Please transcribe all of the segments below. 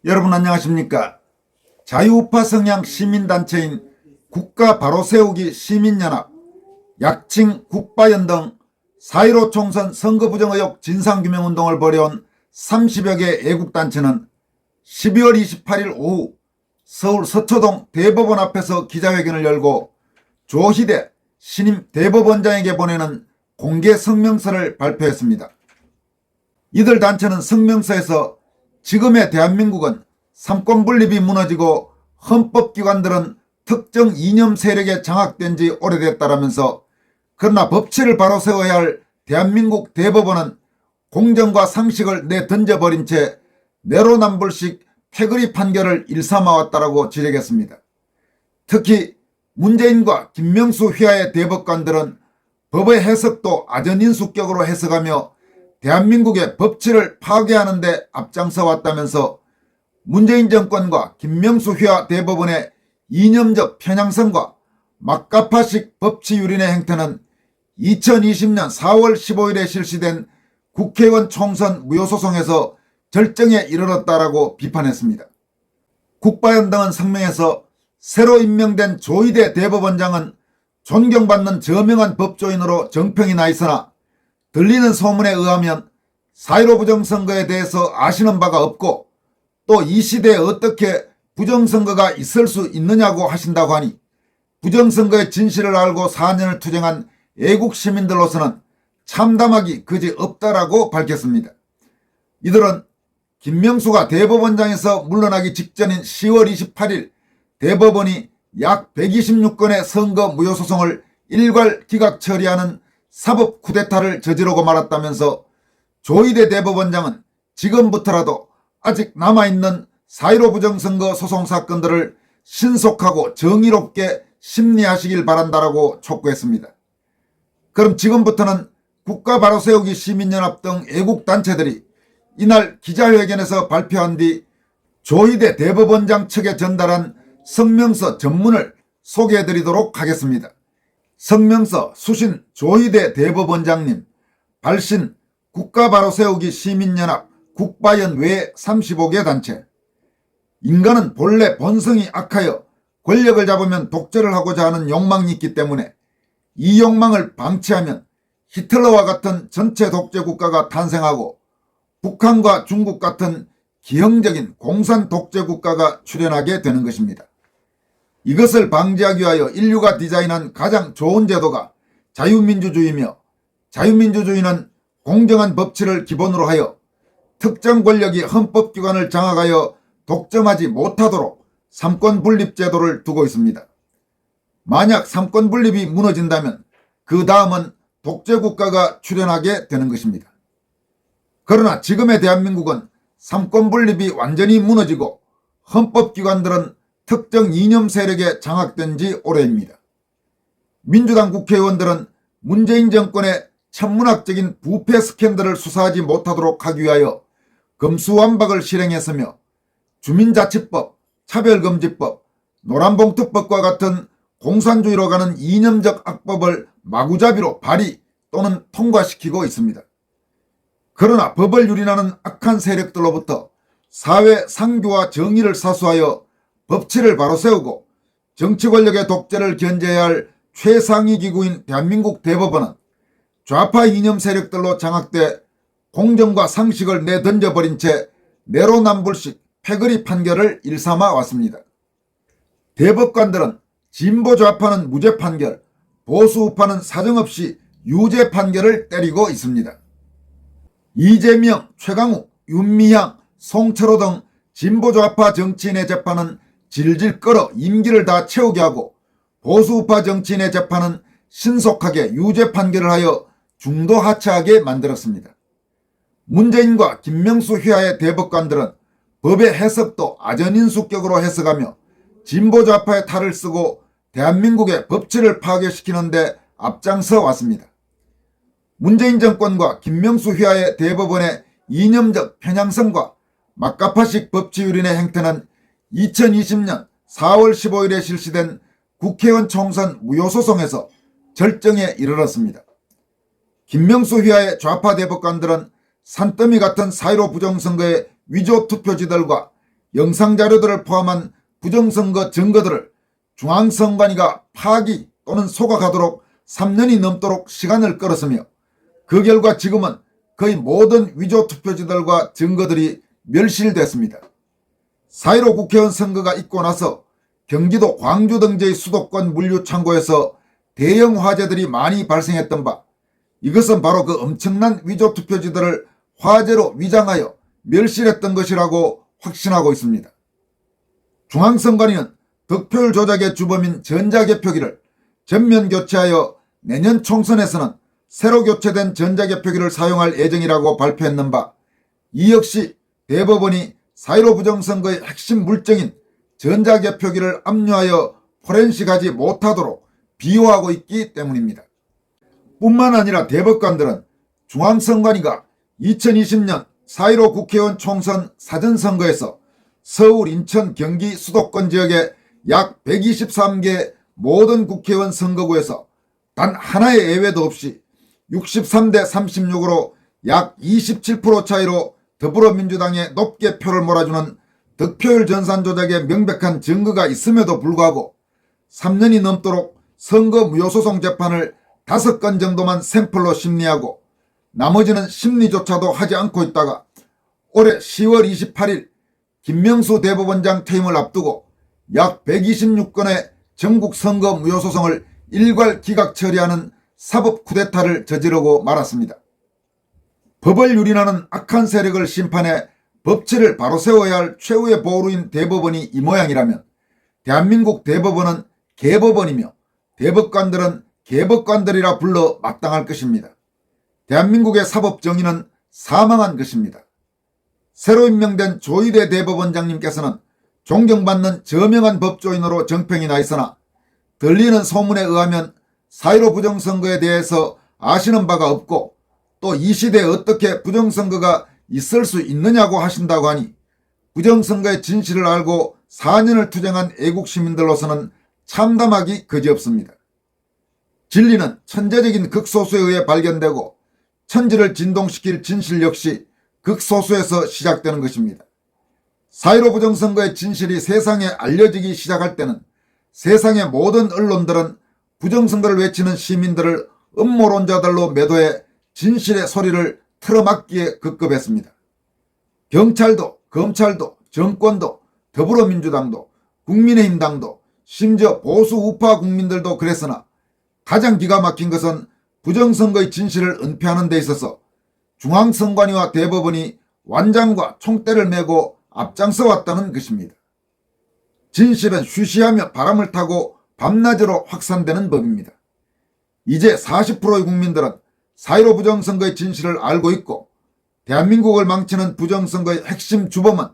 여러분 안녕하십니까? 자유우파 성향 시민단체인 국가 바로세우기 시민연합, 약칭 국바연 등 4.15 총선 선거 부정 의혹 진상규명운동을 벌여온 30여 개 애국단체는 12월 28일 오후 서울 서초동 대법원 앞에서 기자회견을 열고 조희대 신임 대법원장에게 보내는 공개 성명서를 발표했습니다. 이들 단체는 성명서에서 지금의 대한민국은 삼권분립이 무너지고 헌법기관들은 특정 이념 세력에 장악된 지 오래됐다라면서, 그러나 법치를 바로 세워야 할 대한민국 대법원은 공정과 상식을 내던져버린 채 내로남불식 패거리 판결을 일삼아왔다라고 지적했습니다. 특히 문재인과 김명수 휘하의 대법관들은 법의 해석도 아전인수격으로 해석하며 대한민국의 법치를 파괴하는 데 앞장서 왔다면서, 문재인 정권과 김명수 휘하 대법원의 이념적 편향성과 막가파식 법치유린의 행태는 2020년 4월 15일에 실시된 국회의원 총선 무효소송에서 절정에 이르렀다라고 비판했습니다. 국바연 등은 성명에서 새로 임명된 조희대 대법원장은 존경받는 저명한 법조인으로 정평이 나 있으나 들리는 소문에 의하면 4.15 부정선거에 대해서 아시는 바가 없고 또 이 시대에 어떻게 부정선거가 있을 수 있느냐고 하신다고 하니, 부정선거의 진실을 알고 4년을 투쟁한 애국시민들로서는 참담하기 그지 없다라고 밝혔습니다. 이들은 김명수가 대법원장에서 물러나기 직전인 10월 28일 대법원이 약 126건의 선거 무효소송을 일괄 기각 처리하는 사법 쿠데타를 저지르고 말았다면서, 조희대 대법원장은 지금부터라도 아직 남아있는 4.15 부정선거 소송 사건들을 신속하고 정의롭게 심리하시길 바란다라고 촉구했습니다. 그럼 지금부터는 국가 바로세우기 시민연합 등 애국단체들이 이날 기자회견에서 발표한 뒤 조희대 대법원장 측에 전달한 성명서 전문을 소개해드리도록 하겠습니다. 성명서 수신 조희대 대법원장님, 발신 국가 바로세우기 시민연합 국바연 외 35개 단체. 인간은 본래 본성이 악하여 권력을 잡으면 독재를 하고자 하는 욕망이 있기 때문에 이 욕망을 방치하면 히틀러와 같은 전체 독재 국가가 탄생하고 북한과 중국 같은 기형적인 공산 독재 국가가 출현하게 되는 것입니다. 이것을 방지하기 위하여 인류가 디자인한 가장 좋은 제도가 자유민주주의며, 자유민주주의는 공정한 법치를 기본으로 하여 특정 권력이 헌법기관을 장악하여 독점하지 못하도록 삼권분립제도를 두고 있습니다. 만약 삼권분립이 무너진다면 그 다음은 독재국가가 출현하게 되는 것입니다. 그러나 지금의 대한민국은 삼권분립이 완전히 무너지고 헌법기관들은 특정 이념 세력에 장악된 지 오래입니다. 민주당 국회의원들은 문재인 정권의 천문학적인 부패 스캔들을 수사하지 못하도록 하기 위하여 검수완박을 실행했으며, 주민자치법, 차별금지법, 노란봉투법과 같은 공산주의로 가는 이념적 악법을 마구잡이로 발의 또는 통과시키고 있습니다. 그러나 법을 유린하는 악한 세력들로부터 사회 상규와 정의를 사수하여 법치를 바로 세우고 정치 권력의 독재를 견제해야 할 최상위 기구인 대한민국 대법원은 좌파 이념 세력들로 장악돼 공정과 상식을 내던져버린 채 내로남불식 패거리 판결을 일삼아 왔습니다. 대법관들은 진보 좌파는 무죄 판결, 보수 우파는 사정없이 유죄 판결을 때리고 있습니다. 이재명, 최강욱, 윤미향, 송철호 등 진보 좌파 정치인의 재판은 질질 끌어 임기를 다 채우게 하고, 보수 우파 정치인의 재판은 신속하게 유죄 판결을 하여 중도 하차하게 만들었습니다. 문재인과 김명수 휘하의 대법관들은 법의 해석도 아전인수격으로 해석하며 진보 좌파의 탈을 쓰고 대한민국의 법치를 파괴시키는 데 앞장서 왔습니다. 문재인 정권과 김명수 휘하의 대법원의 이념적 편향성과 막가파식 법치유린의 행태는 2020년 4월 15일에 실시된 국회의원 총선 무효소송에서 절정에 이르렀습니다. 김명수 휘하의 좌파 대법관들은 산더미 같은 4.15 부정선거의 위조 투표지들과 영상자료들을 포함한 부정선거 증거들을 중앙선관위가 파기 또는 소각하도록 3년이 넘도록 시간을 끌었으며 그 결과 지금은 거의 모든 위조 투표지들과 증거들이 멸실됐습니다. 4.15 국회의원 선거가 있고 나서 경기도 광주 등지의 수도권 물류창고에서 대형 화재들이 많이 발생했던 바, 이것은 바로 그 엄청난 위조 투표지들을 화재로 위장하여 멸실했던 것이라고 확신하고 있습니다. 중앙선관위는 득표율 조작의 주범인 전자개표기를 전면 교체하여 내년 총선에서는 새로 교체된 전자개표기를 사용할 예정이라고 발표했는 바, 이 역시 대법원이 4.15 부정선거의 핵심 물증인 전자개표기를 압류하여 포렌식하지 못하도록 비호하고 있기 때문입니다. 뿐만 아니라 대법관들은 중앙선관위가 2020년 4.15 국회의원 총선 사전선거에서 서울, 인천, 경기 수도권 지역의 약 123개 모든 국회의원 선거구에서 단 하나의 예외도 없이 63대 36으로 약 27% 차이로 더불어민주당에 높게 표를 몰아주는 득표율 전산 조작의 명백한 증거가 있음에도 불구하고 3년이 넘도록 선거 무효소송 재판을 5건 정도만 샘플로 심리하고 나머지는 심리조차도 하지 않고 있다가 올해 10월 28일 김명수 대법원장 퇴임을 앞두고 약 126건의 전국 선거 무효소송을 일괄 기각 처리하는 사법 쿠데타를 저지르고 말았습니다. 법을 유린하는 악한 세력을 심판해 법치를 바로 세워야 할 최후의 보루인 대법원이 이 모양이라면 대한민국 대법원은 개법원이며 대법관들은 개법관들이라 불러 마땅할 것입니다. 대한민국의 사법정의는 사망한 것입니다. 새로 임명된 조희대 대법원장님께서는 존경받는 저명한 법조인으로 정평이 나 있으나 들리는 소문에 의하면 4.15 부정선거에 대해서 아시는 바가 없고 또 이 시대에 어떻게 부정선거가 있을 수 있느냐고 하신다고 하니 부정선거의 진실을 알고 4년을 투쟁한 애국시민들로서는 참담하기 그지없습니다. 진리는 천재적인 극소수에 의해 발견되고 천지를 진동시킬 진실 역시 극소수에서 시작되는 것입니다. 4.15 부정선거의 진실이 세상에 알려지기 시작할 때는 세상의 모든 언론들은 부정선거를 외치는 시민들을 음모론자들로 매도해 진실의 소리를 틀어막기에 급급했습니다. 경찰도 검찰도 정권도 더불어민주당도 국민의힘당도 심지어 보수 우파 국민들도 그랬으나 가장 기가 막힌 것은 부정선거의 진실을 은폐하는 데 있어서 중앙선관위와 대법원이 완장과 총대를 메고 앞장서 왔다는 것입니다. 진실은 쉬쉬하며 바람을 타고 밤낮으로 확산되는 법입니다. 이제 40%의 국민들은 4.15 부정선거의 진실을 알고 있고 대한민국을 망치는 부정선거의 핵심 주범은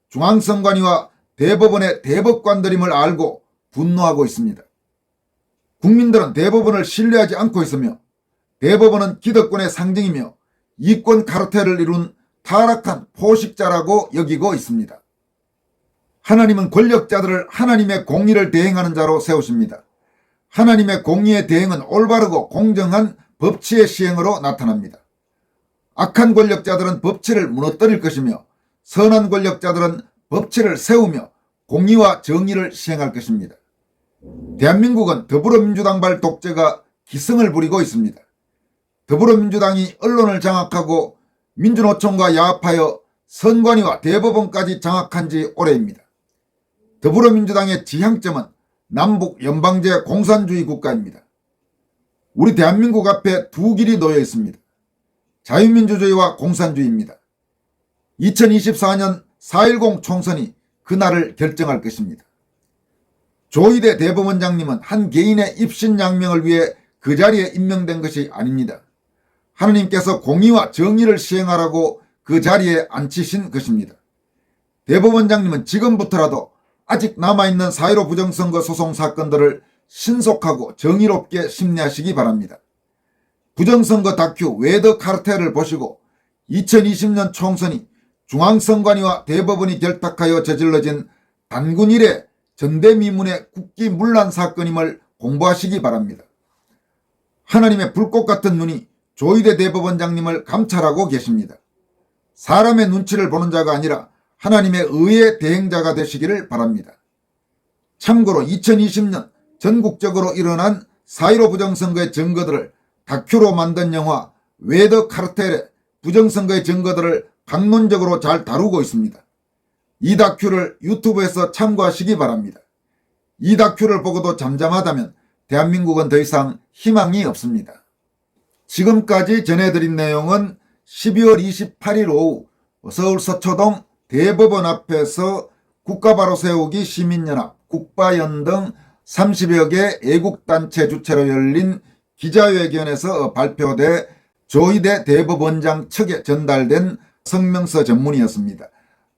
중앙선관위와 대법원의 대법관들임을 알고 분노하고 있습니다. 국민들은 대법원을 신뢰하지 않고 있으며 대법원은 기득권의 상징이며 이권 카르텔을 이룬 타락한 포식자라고 여기고 있습니다. 하나님은 권력자들을 하나님의 공의를 대행하는 자로 세우십니다. 하나님의 공의의 대행은 올바르고 공정한 법치의 시행으로 나타납니다. 악한 권력자들은 법치를 무너뜨릴 것이며 선한 권력자들은 법치를 세우며 공의와 정의를 시행할 것입니다. 대한민국은 더불어민주당발 독재가 기승을 부리고 있습니다. 더불어민주당이 언론을 장악하고 민주노총과 야합하여 선관위와 대법원까지 장악한 지 오래입니다. 더불어민주당의 지향점은 남북 연방제 공산주의 국가입니다. 우리 대한민국 앞에 두 길이 놓여 있습니다. 자유민주주의와 공산주의입니다. 2024년 4.10 총선이 그날을 결정할 것입니다. 조희대 대법원장님은 한 개인의 입신양명을 위해 그 자리에 임명된 것이 아닙니다. 하느님께서 공의와 정의를 시행하라고 그 자리에 앉히신 것입니다. 대법원장님은 지금부터라도 아직 남아있는 4.15 부정선거 소송 사건들을 신속하고 정의롭게 심리하시기 바랍니다. 부정선거 다큐 웨더 카르텔을 보시고 2020년 총선이 중앙선관위와 대법원이 결탁하여 저질러진 단군 이래 전대미문의 국기문란 사건임을 공부하시기 바랍니다. 하나님의 불꽃 같은 눈이 조희대 대법원장님을 감찰하고 계십니다. 사람의 눈치를 보는 자가 아니라 하나님의 의의 대행자가 되시기를 바랍니다. 참고로 2020년 전국적으로 일어난 4.15 부정선거의 증거들을 다큐로 만든 영화 왜 더 카르텔의 부정선거의 증거들을 강론적으로 잘 다루고 있습니다. 이 다큐를 유튜브에서 참고하시기 바랍니다. 이 다큐를 보고도 잠잠하다면 대한민국은 더 이상 희망이 없습니다. 지금까지 전해드린 내용은 12월 28일 오후 서울 서초동 대법원 앞에서 국가바로 세우기 시민연합, 국바연 등 30여 개 애국단체 주최로 열린 기자회견에서 발표돼 조희대 대법원장 측에 전달된 성명서 전문이었습니다.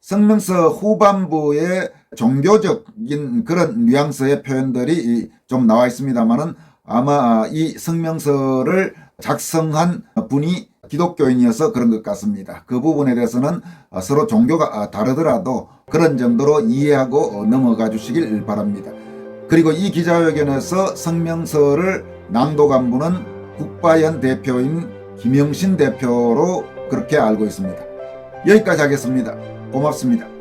성명서 후반부에 종교적인 그런 뉘앙스의 표현들이 좀 나와 있습니다만은 아마 이 성명서를 작성한 분이 기독교인이어서 그런 것 같습니다. 그 부분에 대해서는 서로 종교가 다르더라도 그런 정도로 이해하고 넘어가 주시길 바랍니다. 그리고 이 기자회견에서 성명서를 낭독한 분은 국바연 대표인 김영신 대표로 그렇게 알고 있습니다. 여기까지 하겠습니다. 고맙습니다.